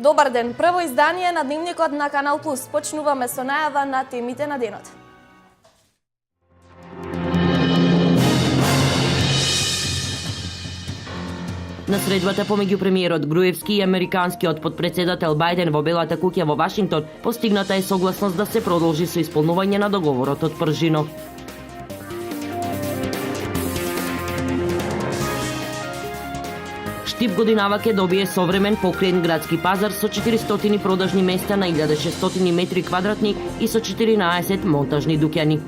Добар ден, прво издание на Дневникот на Канал Плюс. Почнуваме со најава на темите на денот. На средбата помеѓу премиерот Груевски и американскиот потпредседател Бајден во Белата куќа во Вашингтон постигната е согласност да се продолжи со исполнување на договорот од Пржино. Штип годинава ќе добие современ покриен градски пазар со 400 продажни места на 1600 метри квадратни и со 14 монтажни дуќани.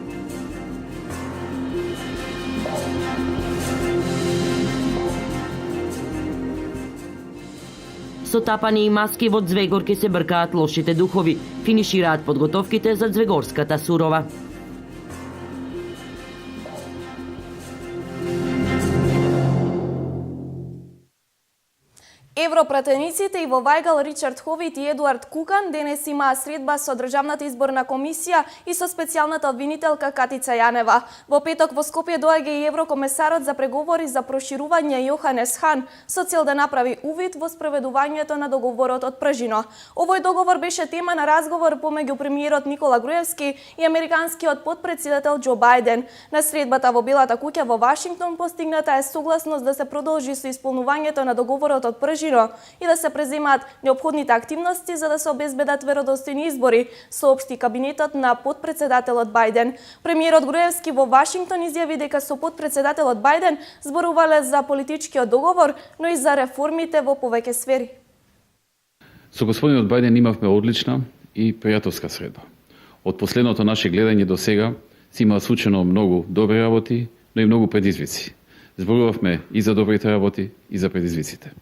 Со тапани и маски во Звегор ќе се бркаат лошите духови. Финишираат подготовките за Звегорската сурова. Европратениците Иво Вајгал, Ричард Ховит и Едуард Кукан денес имаа средба со Државната изборна комисија и со специјалната обвинителка Катица Јанева. Во петок во Скопје доаѓа и еврокомесарот за преговори за проширување Јоханес Хан со цел да направи увид во спроведувањето на договорот од Пржино. Овој договор беше тема на разговор помеѓу премиерот Никола Груевски и американскиот потпредседател Џо Бајден. На средбата во Белата куќа во Вашингтон постигната е согласност да се продолжи со исполнувањето на договорот од Пржино и да се преземаат неопходните активности за да се обезбедат веродостојни избори, соопшти кабинетот на потпредседателот Бајден. Премиерот Груевски во Вашингтон изјави дека со потпредседателот Бајден зборувале за политичкиот договор, но и за реформите во повеќе сфери. Со господинот Бајден имавме одлична и пријателска средба. Од последното наше гледање до сега си има случено многу добри работи, но и многу предизвици. Зборувавме и за добрите работи, и за предизвиците.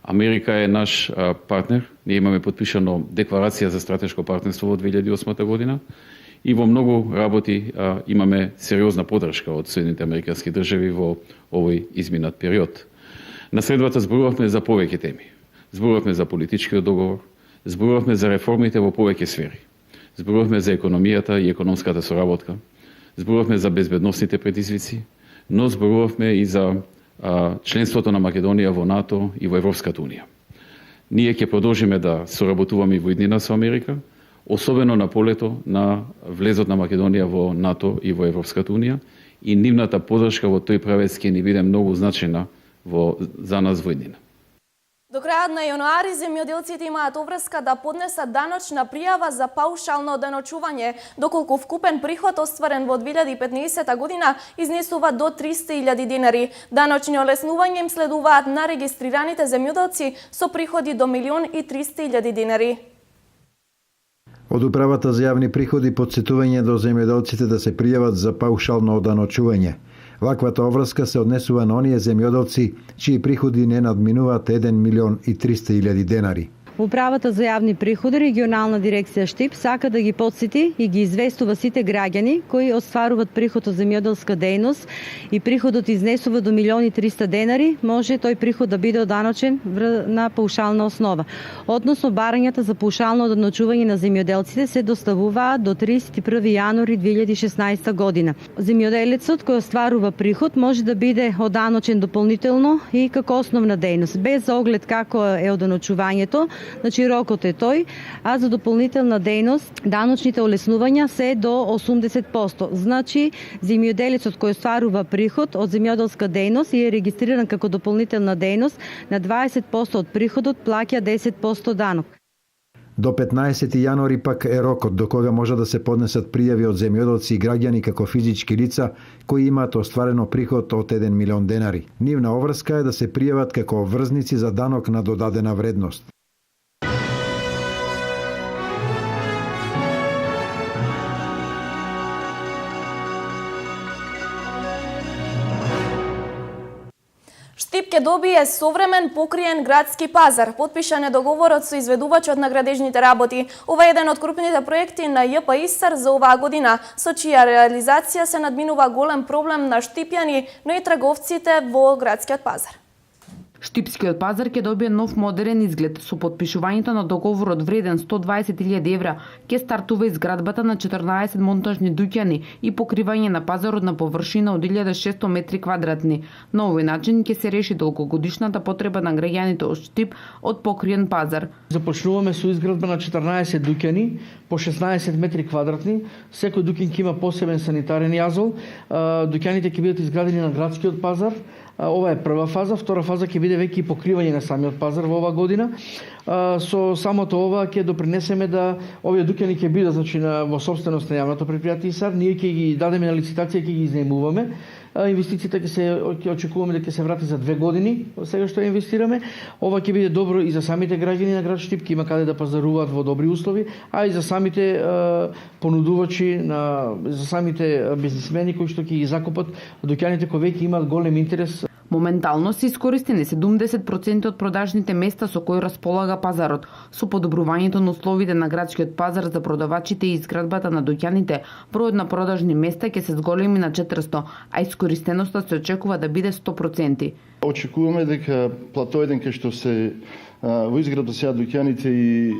Америка е наш партнер. Ние имаме подпишано декларација за стратешко партнерство во 2008 година и во многу работи имаме сериозна поддршка од Соединените американски држави во овој изминат период. На средбата зборувавме за повеќе теми. Зборувавме за политичкиот договор, зборувавме за реформите во повеќе сфери. Зборувавме за економијата и економската соработка, зборувавме за безбедносните предизвици, но зборувавме и за членството на Македонија во НАТО и во Европската Унија. Ние ќе продолжиме да соработуваме во иднина со Америка, особено на полето на влезот на Македонија во НАТО и во Европската Унија, и нивната поддршка во тој правец ќе ни биде многу значајна за нас во иднина. До крајот на јануари земјоделците имаат обврска да поднесат даночна пријава за паушално оденочување, доколку вкупен приход остварен во 2015 година изнесува до 300.000 денари. Даночни олеснувања им следуваат на регистрираните земјоделци со приходи до 1.300.000 денари. Од управата за јавни приходи потсетување до земјоделците да се пријават за паушално оданочување. Ваквата обврска се однесува на оние земјоделци чии приходи не надминуваат 1.300.000 денари. Управата за јавни приходи, регионална дирекција Штип, сака да ги потсети и ги известува сите граѓани кои остваруваат приход од земјоделска дејност и приходот изнесува до 1.300.000 денари, може тој приход да биде оданочен на паушална основа. Односно, барањата за паушално оданочување на земјоделците се доставуваат до 31 јануари 2016 година. Земјоделецот кој остварува приход може да биде оданочен дополнително и како основна дејност, без оглед како е оданочувањето. Значи рокот е тој, а за дополнителна дејност даночните олеснувања се до 80%. Значи земјоделецот кој остварува приход од земјоделска дејност и е регистриран како дополнителна дејност, на 20% од приходот плаќа 10% данок. До 15 јануари пак е рокот до кога може да се поднесат пријави од земјоделци и граѓани како физички лица кои имаат остварено приход од 1 милион денари. Нивна обврска е да се пријават како обврзници за данок на додадена вредност. Штип ќе добие современ покриен градски пазар. Потпишан е договорот со изведувачот на градежните работи. Ова е еден од крупните проекти на ЈП Истар за оваа година, со чија реализација се надминува голем проблем на штипјани, но и трговците во градскиот пазар. Штипскиот пазар ќе добие нов модерен изглед. Со потпишувањето на договорот вреден 120.000 евра ќе стартува изградбата на 14 монтажни дуќани и покривање на пазарот на површина од 1600 метри квадратни. На овој начин ќе се реши долгогодишната потреба на граѓаните од Штип од покриен пазар. Започнуваме со изградба на 14 дуќани по 16 метри квадратни. Секој дуќан ќе има посебен санитарен јазол. Дуќаните ќе бидат изградени на градскиот пазар. Ова е прва фаза, втора фаза ќе биде веќе и покривање на самиот пазар во оваа година. Со самото ова ќе допринесеме да овие дуќани ќе бидат во собственост на јавното претпријатие ИСАР. Ние ќе ги дадеме на лицитација, ќе ги изнаемуваме. Инвестицијата ќе очекуваме да ќе се врати за 2 години, сега што ја инвестираме. Ова ќе биде добро и за самите граѓани на град Штип, ќе има каде да пазаруваат во добри услови, а и за самите понудувачи, за самите бизнисмени кои што ќе ги закупат дуќаните кои веќе имаат голем интерес. Моментално се искористени 70% од продажните места со кои располага пазарот. Со подобрувањето на условите на градскиот пазар за продавачите и изградбата на дуќаните, бројот на продажни места ќе се зголеми на 400, а искористеноста се очекува да биде 100%. Очекуваме дека платоиден кај што се во изградба сега дуќаните и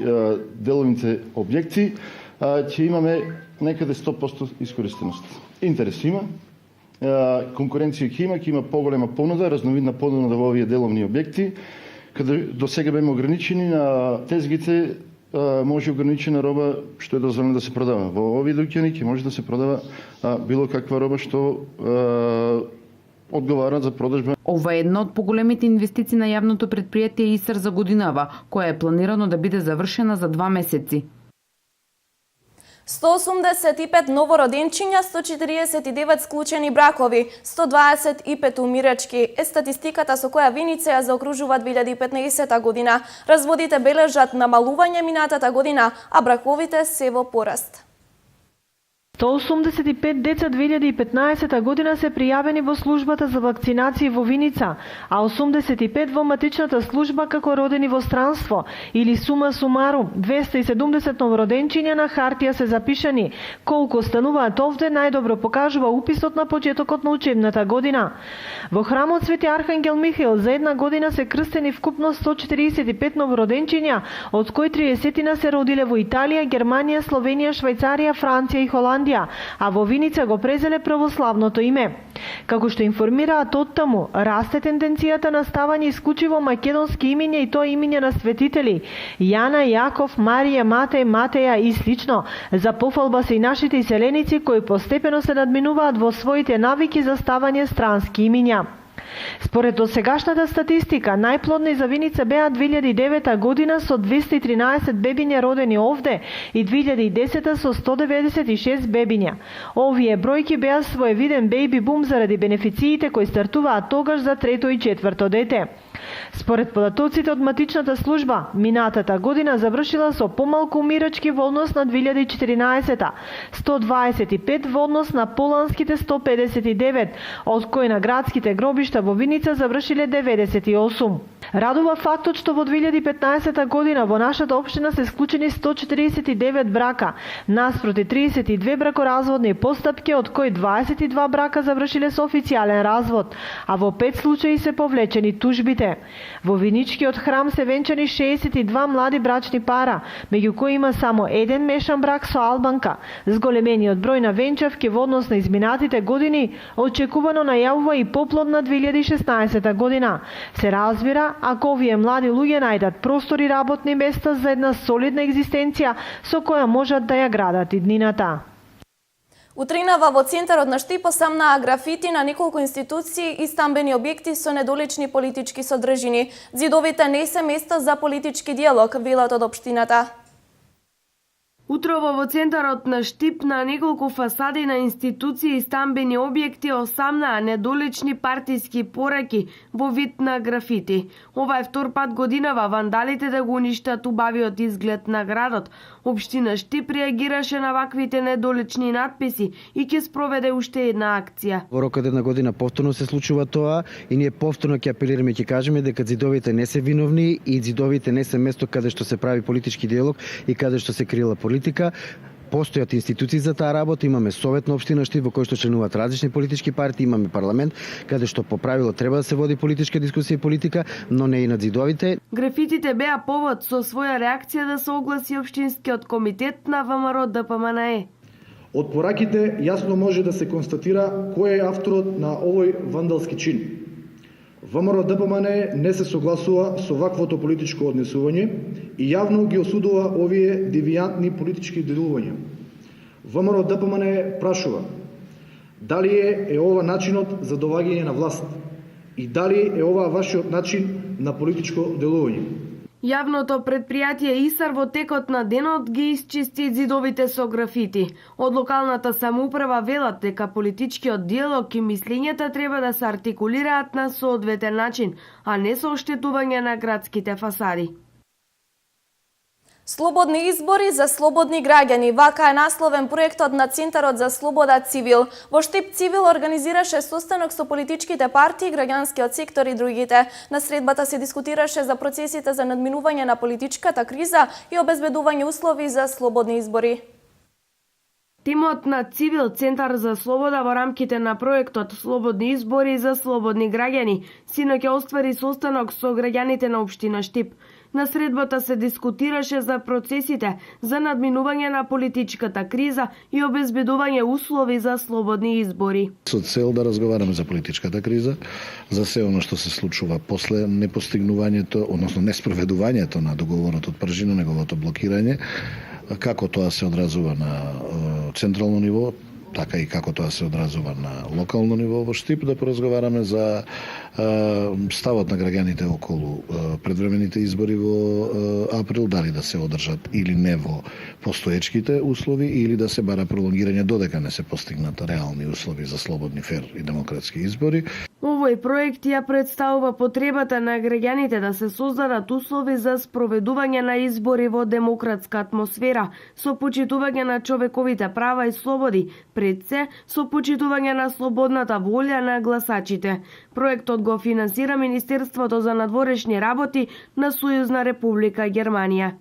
деловните објекти ќе имаме некаде 100% искористеност. Интерес има. Конкуренција ќе има поголема понуда, разновидна понуда во овие деловни објекти, каде до сега беме ограничени на тезгите, може ограничена роба што е дозволено да се продава. Во овие дуќани ќе може да се продава било каква роба што одговара за продажба. Ова е една од поголемите инвестиции на јавното претпријатие ИСАР за годинава, која е планирано да биде завршена за 2 месеци. 185 новороденчиња, 149 склучени бракови, 125 умирачки е статистиката со која Виница ја заокружува 2015 година. Разводите бележат намалување минатата година, а браковите се во пораст. 185 деца 2015 година се пријавени во службата за вакцинации во Виница, а 85 во матичната служба како родени во странство, или сума сумарум 270 новороденчиња на хартија се запишани. Колку стануваат овде најдобро покажува уписот на почетокот на учебната година. Во храмот Свети Архангел Михаил за една година се крстени вкупно 145 новороденчиња, од кои 30 се родиле во Италија, Германија, Словенија, Швајцарија, Франција и Холандија, а во Виница го презеле православното име. Како што информираат оттаму, расте тенденцијата на ставање исклучиво македонски имиња и тоа имиња на светители Јана, Јаков, Марија, Матеј, Матеја и слично. За пофалба се и нашите иселеници кои постепено се надминуваат во своите навики за ставање странски имиња. Според досегашната статистика, најплодни за Виница беа 2009 година со 213 бебиња родени овде и 2010 со 196 бебиња. Овие бројки беа своевиден бејби бум заради бенефициите кои стартуваат тогаш за трето и четврто дете. Според податоците од матичната служба, минатата година завршила со помалку умирачки во однос на 2014-та, 125 во однос на поланските 159, од кои на градските гробишта во Виница завршиле 98. Радува фактот што во 2015 година во нашата општина се склучени 149 брака, наспроти 32 бракоразводни постапки, од кои 22 брака завршиле со официјален развод, а во 5 случаи се повлечени тужбите. Во Виничкиот храм се венчани 62 млади брачни пара, меѓу кои има само еден мешан брак со албанка. Зголемениот број на венчавки во однос на изминатите години очекувано најавува и поплодна 2016 година. Се разбира, ако овие млади луѓе најдат простори и работни места за една солидна екзистенција со која можат да ја градат иднината. Утринава во центарот на Штип осамнаа графити на неколку институции и стамбени објекти со недолични политички содржини. Зидовите не се место за политички диалог, велат од општината. Утрово во центарот на Штип на неколку фасади на институции и стамбени објекти осамнаа недолични партиски пораки во вид на графити. Ова е втор пат годинава вандалите да го уништат убавиот изглед на градот. Општина Штип реагираше на ваквите недолични надписи и ќе спроведе уште една акција. Во рокот една година повторно се случува тоа и ние повторно ќе апелираме, ќе кажеме дека ѕидовите не се виновни и ձидовите не се место каде што се прави политички диалог и каде што се крила политика. Постојат институции за таа работа, имаме Совет на општина Штип во кој што членуваат различни политички партии, имаме парламент каде што по правило треба да се води политичка дискусија и политика, но не и на ѕидовите. Графитите беа повод со своја реакција да се огласи општинскиот комитет на ВМРО ДПМНЕ. Од пораките јасно може да се констатира кој е авторот на овој вандалски чин. ВМРО ДПМНЕ не се согласува со ваквото политичко однесување и јавно ги осудува овие девијантни политички делувања. ВМРО ДПМНЕ прашува дали е ова начинот за доваѓање на власт и дали е ова вашиот начин на политичко делување. Јавното предпријатие ИСАР во текот на денот ги исчисти ѕидовите со графити. Од локалната самоуправа велат дека политичкиот диалог и мислењата треба да се артикулираат на соодветен начин, а не со оштетување на градските фасади. Слободни избори за слободни граѓани. Вака е насловен проектот на Центарот за слобода Цивил. Во Штип Цивил организираше состанок со политичките партии, граѓанскиот сектор и другите. На средбата се дискутираше за процесите за надминување на политичката криза и обезбедување услови за слободни избори. Тимот на Цивил Центар за слобода во рамките на проектот Слободни избори за слободни граѓани синоќа оствари состанок со граѓаните на општина Штип. На средбата се дискутираше за процесите за надминување на политичката криза и обезбедување услови за слободни избори. Со цел да разговараме за политичката криза, за се оно што се случува после непостигнувањето, односно неспроведувањето на договорот од Пржина, неговото блокирање, како тоа се одразува на централно ниво, така и како тоа се одразува на локално ниво во Штип, да поразговараме за ставот на граѓаните околу предвремените избори во април, дали да се одржат или не во постоечките услови или да се бара пролонгирање додека не се постигнат реални услови за слободни, фер и демократски избори. Овој проект ја представува потребата на граѓаните да се создадат услови за спроведување на избори во демократска атмосфера, со почитување на човековите права и слободи, пред се со почитување на слободната волја на гласачите. Проектот го финансира Министерството за надворешни работи на Сојузна Република Германија.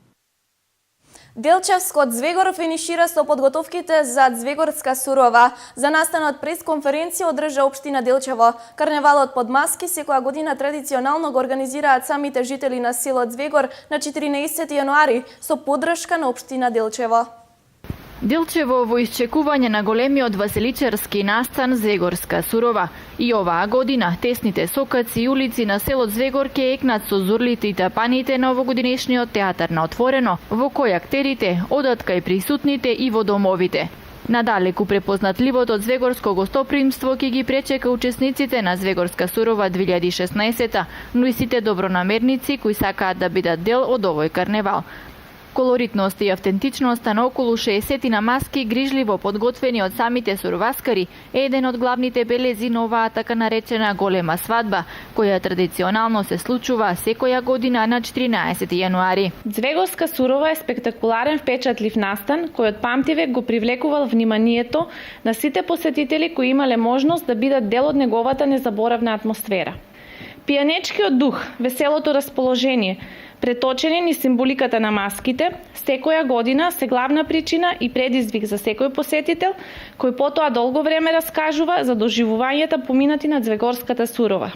Делчевско од Звегор финишира со подготовките за Звегорска сурова. За настанот пресконференција одржа општина Делчево. Карневалот под маски секоја година традиционално го организираат самите жители на село Звегор на 14 јануари со поддршка на општина Делчево. Делчево во исчекување на големиот веселичарски настан Звегорска сурова. И оваа година тесните сокаци и улици на село Звегор ке екнат со зурлите и тапаните на овогодинешниот театар на отворено, во кој актерите одат кај присутните и во домовите. Надалеку препознатливото Звегорско гостопримство ќе ги пречека учесниците на Звегорска сурова 2016, но и сите добронамерници кои сакаат да бидат дел од овој карневал. Колоритност и автентичноста на околу 60 на маски, грижливо подготвени од самите суроваскари, е еден од главните белези на оваа така наречена голема свадба, која традиционално се случува секоја година на 14 јануари. Звегорска сурова е спектакуларен впечатлив настан кој од памтивек го привлекувал вниманието на сите посетители кои имале можност да бидат дел од неговата незаборавна атмосфера. Пијанечкиот дух, веселото расположение, преточени низ символиката на маските, секоја година се главна причина и предизвик за секој посетител, кој потоа долго време раскажува за доживувањата поминати на Звегорската сурова.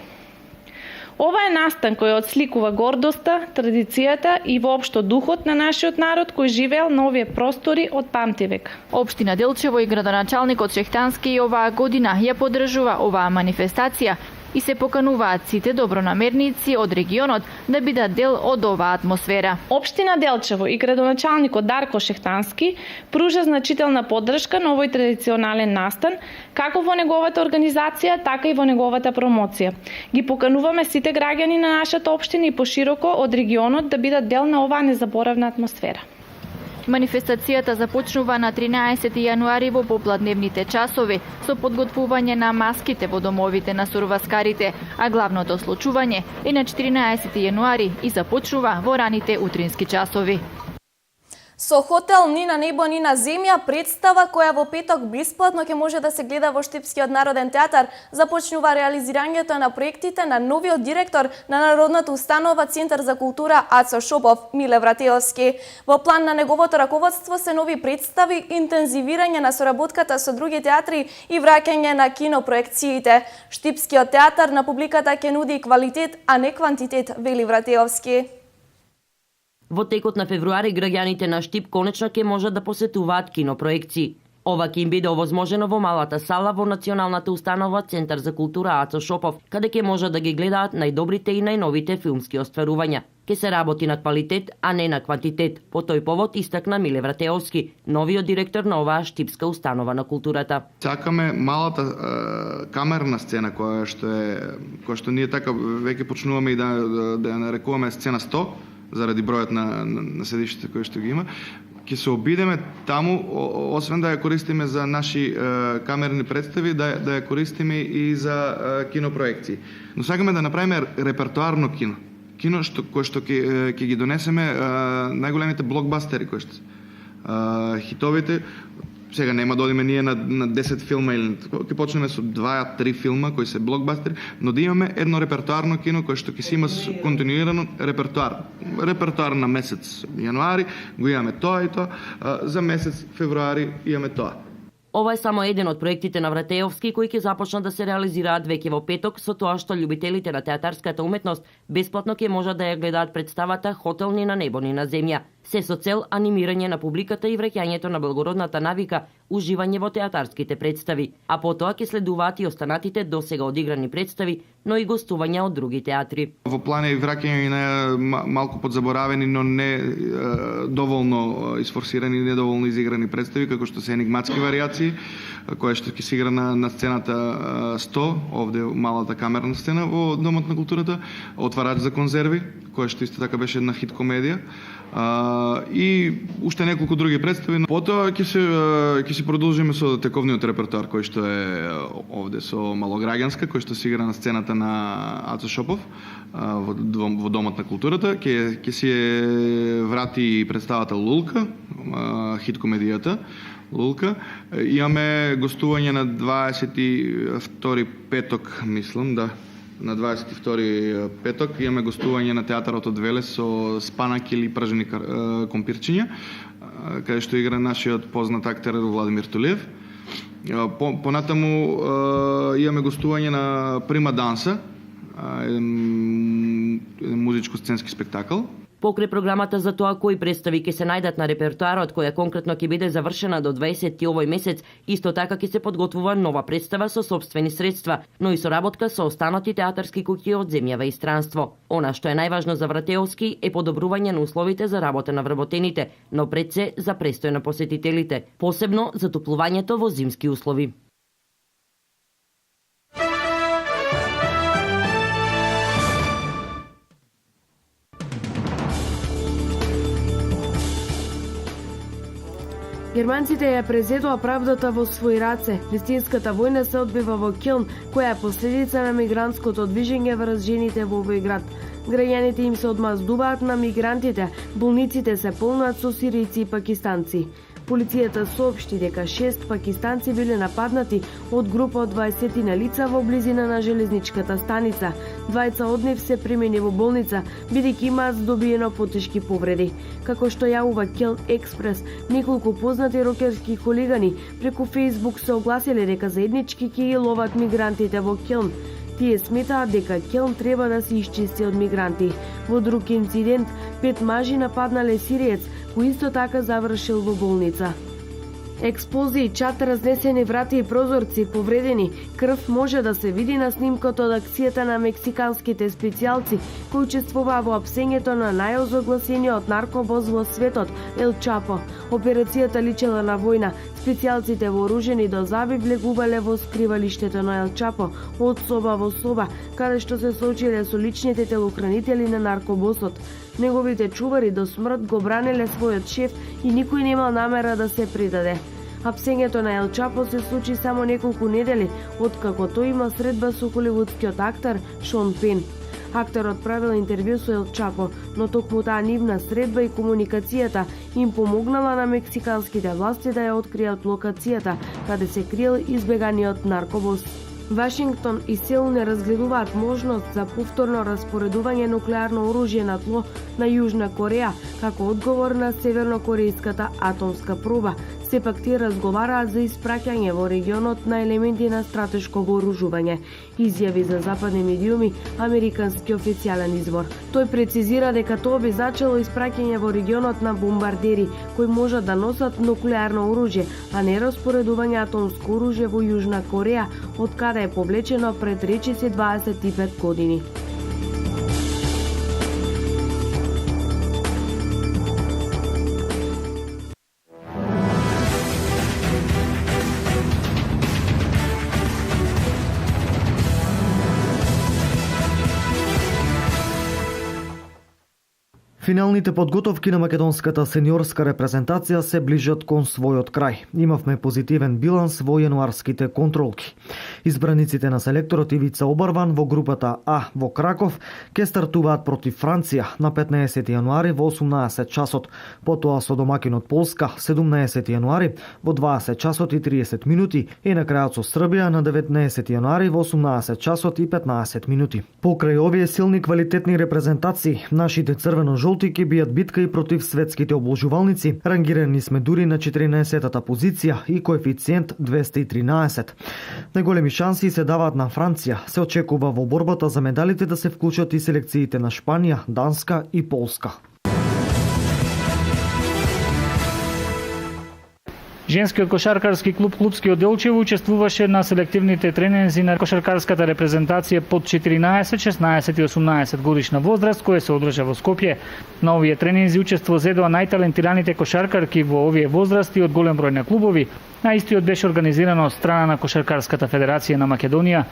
Ова е настан кој отсликува гордоста, традицијата и воопшто духот на нашиот народ кој живеел на овие простори од памтивек. Општина Делчево и градоначалникот Шехтански и оваа година ја поддржува оваа манифестација и се покануваат сите добронамерници од регионот да бидат дел од оваа атмосфера. Општина Делчево и градоначалникот Дарко Шехтански пружа значителна поддршка на овој традиционален настан, како во неговата организација, така и во неговата промоција. Ги покануваме сите граѓани на нашата општина и пошироко од регионот да бидат дел на оваа незаборавна атмосфера. Манифестацијата започнува на 13 јануари во попладневните часови со подготвување на маските во домовите на сурваскарите, а главното случување е на 14 јануари и започнува во раните утрински часови. Со хотел ни на небо ни на земја, представа која во петок бесплатно ќе може да се гледа во Штипскиот народен театар, започнува реализирањето на проектите на новиот директор на Народната установа Центар за култура Ацо Шопов, Миле Вратеовски. Во план на неговото раководство се нови представи, интензивирање на соработката со други театри и враќање на кинопроекциите. Штипскиот театар на публиката ќе нуди квалитет, а не квантитет, вели Вратеовски. Во текот на февруари граѓаните на Штип конечно ќе можат да посетуваат кинопроекции. Ова ќе им биде овозможено во малата сала во Националната установа Центар за култура Ацо Шопов, каде ќе можат да ги гледаат најдобрите и најновите филмски остварувања. Ке се работи на квалитет, а не на квантитет. По тој повод истакна Миле Вратеовски, новиот директор на оваа Штипска установа на културата. Сакаме малата камерна сцена која што ние така веќе почнуваме и да ја нарекуваме сцена 100, заради бројот на седишите кои што ги има, ќе се обидеме таму, освен да ја користиме за наши камерни представи, да ја користиме и за кинопроекции. Но сакаме да направиме репертоарно кино. Кино кој што ќе ги донесеме најголемите блокбастери кои што хитовите. Сега нема да одиме ние на 10 филма или ќе почнеме со 2-3 филма кои се блокбастери, но да имаме едно репертоарно кино кое што ќе си има континуирано репертоар. Репертоар на месец јануари го имаме тоа и тоа, за месец февруари имаме тоа. Ова е само еден од проектите на Вратеовски кои ќе започнат да се реализираат веќе во петок, со тоа што љубителите на театарската уметност бесплатно ќе можат да ја гледаат представата Хотел ни на небо ни на земја, се со цел анимирање на публиката и враќањето на благородната навика уживање во театарските представи, а потоа ќе следуваат и останатите досега одиграни представи, но и гостувања од други театри. Во план е и враќање на малку подзаборавени, но не доволно исфорсирани, недоволно изиграни представи, како што се енигматски варијации, која што ќе се игра на сцената 100, овде малата камерна сцена во Домот на културата, Отварач за конзерви, која што исто така беше една хит комедија, и уште неколку други представи. Потоа ќе се продолжиме со тековниот репертоар кој што е овде со Малограѓанска, кој што се игра на сцената на Ацо Шопов во Домот на културата. Ќе се врати представата Лулка, хит комедијата Лулка. Имаме гостување на 22 петок, мислам, да. На 22 петок имаме гостување на театарот од Велес со Спанак или пражени компирчиња, каде што игра нашиот познат актер Владимир Тулиев. Понатаму имаме гостување на Прима Данса, еден музичко-сценски спектакл. Покрај програмата за тоа кои представи ќе се најдат на репертоарот, која конкретно ќе биде завршена до 20 овој месец, исто така ќе се подготвува нова представа со сопствени средства, но и соработка со останати театарски куќи од земјава и странство. Она што е најважно за Вратеовски е подобрување на условите за работа на вработените, но пред се за престој на посетителите, посебно затоплувањето во зимски услови. Германците ја презедоа правдата во своји раце. Вистинската војна се одбива во Келн, која е последица на мигрантското движење врз жените во овој град. Граѓаните им се одмаздуваат на мигрантите, болниците се полнат со сиријци и пакистанци. Полицијата соопшти дека 6 пакистанци биле нападнати од група од 20 на лица во близина на железничката станица. Двајца од нив се примени во болница, бидејќи имаат здобиено потешки повреди. Како што јавува Келн Експрес, неколку познати рокерски хулигани преку Фејсбук се огласиле дека заеднички ќе ги ловат мигрантите во Келн. Тие сметаат дека Келн треба да се исчисти од мигранти. Во друг инцидент, 5 мажи нападнале сириец, кој исто така завршил во болница. Експлозии, чат, разнесени врати и прозорци, повредени, крв може да се види на снимкот од акцијата на мексиканските специјалци кои учествуваа во апсењето на најозогласениот наркобос во светот, Ел Чапо. Операцијата личела на војна, Специјалците вооружени до заби влегувале во скривалиштето на Ел Чапо од соба во соба, каде што се соочиле со личните телохранители на наркобосот. Неговите чувари до смрт го бранеле својот шеф и никој немал намера да се придаде. Апсењето на Ел Чапо се случи само неколку недели, откако тој има средба со холивудскиот актер Шон Пен. Актерот правил интервју со Ел Чапо, но токму таа нивна средба и комуникацијата им помогнала на мексиканските власти да ја откријат локацијата, каде се криел избеганиот наркобос. Вашингтон и Сеул не разгледуваат можност за повторно распоредување нуклеарно оружје на тло на Јужна Кореја, како одговор на севернокорејската атомска проба. Сепак тие разговараат за испраќање во регионот на елементи на стратешко вооружување, изјави за западни медиуми американски официјален извор. Тој прецизира дека тоа би значило испраќање во регионот на бомбардери кои можат да носат нуклеарно оружје, а не распоредување атомско оружје во Јужна Кореја, од каде е повлечено пред речиси 25 години. Финалните подготовки на македонската сениорска репрезентација се ближат кон својот крај. Имавме позитивен биланс во јануарските контролки. Избраниците на селекторот Ивица Обарван во групата А во Краков ке стартуваат против Франција на 15 јануари во 18 часот, потоа со домакинот Полска 17 јануари во 20 часот и 30 минути и на крајот со Србија на 19 јануари во 18 часот и 15 минути. Покрај овие силни квалитетни репрезентации, нашите црвено-жолти ќе бијат битка и против светските обложувалници. Рангирани сме дури на 14-тата позиција и коефициент 213. Најголеми шанси се даваат на Франција. Се очекува во борбата за медалите да се вклучат и селекциите на Шпанија, Данска и Полска. Женскиот кошаркарски клуб Клупски од Делчево учествуваше на селективните тренинзи на кошаркарската репрезентација под 14, 16 и 18 годишна возраст, која се одржа во Скопје. На овие тренинзи учество зедоа најталентираните кошаркарки во овие возрасти од голем број на клубови, а истиот беше организиран од страна на Кошаркарската федерација на Македонија.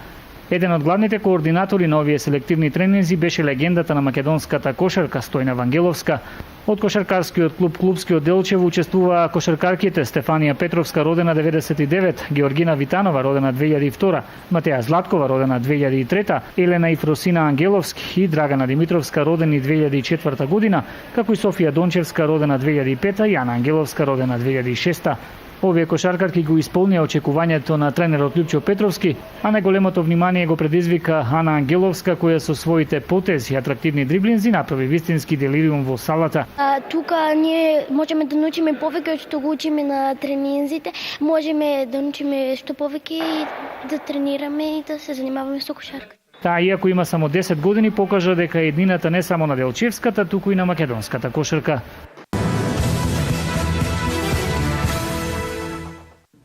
Еден од главните координатори на овие селективни тренинзи беше легендата на македонската кошарка Стојна Вангеловска. Од кошаркарскиот клуб Клупски од Делчево учествуваа кошаркарките Стефанија Петровска, родена 99, Георгина Витанова, родена 2002, Матеја Златкова, родена 2003, Елена Ифросина Ангеловски и Драгана Димитровска, родени 2004 година, како и Софија Дончевска, родена 2005, и Јана Ангеловска, родена 2006. Овие кошаркарки го исполнија очекувањето на тренерот Љупчо Петровски, а најголемото внимание го предизвика Ана Ангеловска, која со своите потези и атрактивни дриблинзи направи вистински делириум во салата. Тука ние можеме да научиме повеќе од што го учиме на тренинзите, можеме да научиме што повеќе и да тренираме и да се занимаваме со кошарка. Таа, иако има само 10 години, покажа дека е еднината не само на делчевската, туку и на македонската кошарка.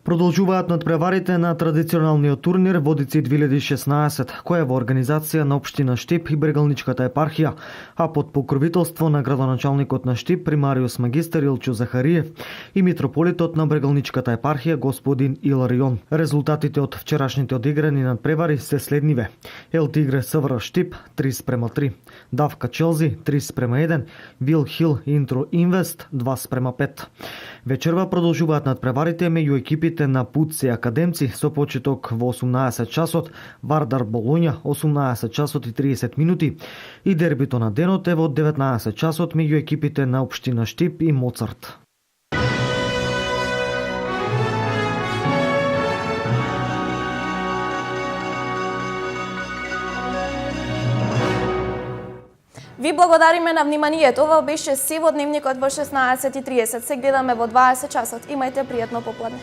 Продолжуваат надпреварите на традиционалниот турнир Водици 2016, која е во организација на Општина Штип и Брегалничката епархија, а под покровителство на градоначалникот на Штип примариус магистар Илчо Захариев и митрополитот на Брегалничката епархија господин Иларион. Резултатите од вчерашните одиграни надпревари се следниве: Ел Тигре СВР Штип 3:3, Давка Челзи 3:1, Вил Хил Интро Инвест 2:5. Вечерва продолжуваат надпреварите меѓу екипите на Пуци Академци со почеток во 18 часот, Вардар Болоња 18 часот и 30 минути и дербито на денот е во 19 часот меѓу екипите на Општина Штип и Моцарт. Ви благодариме на вниманието. Ова беше се во дневникот во 16:30. Се гледаме во 20 часот. Имајте пријатно попладне.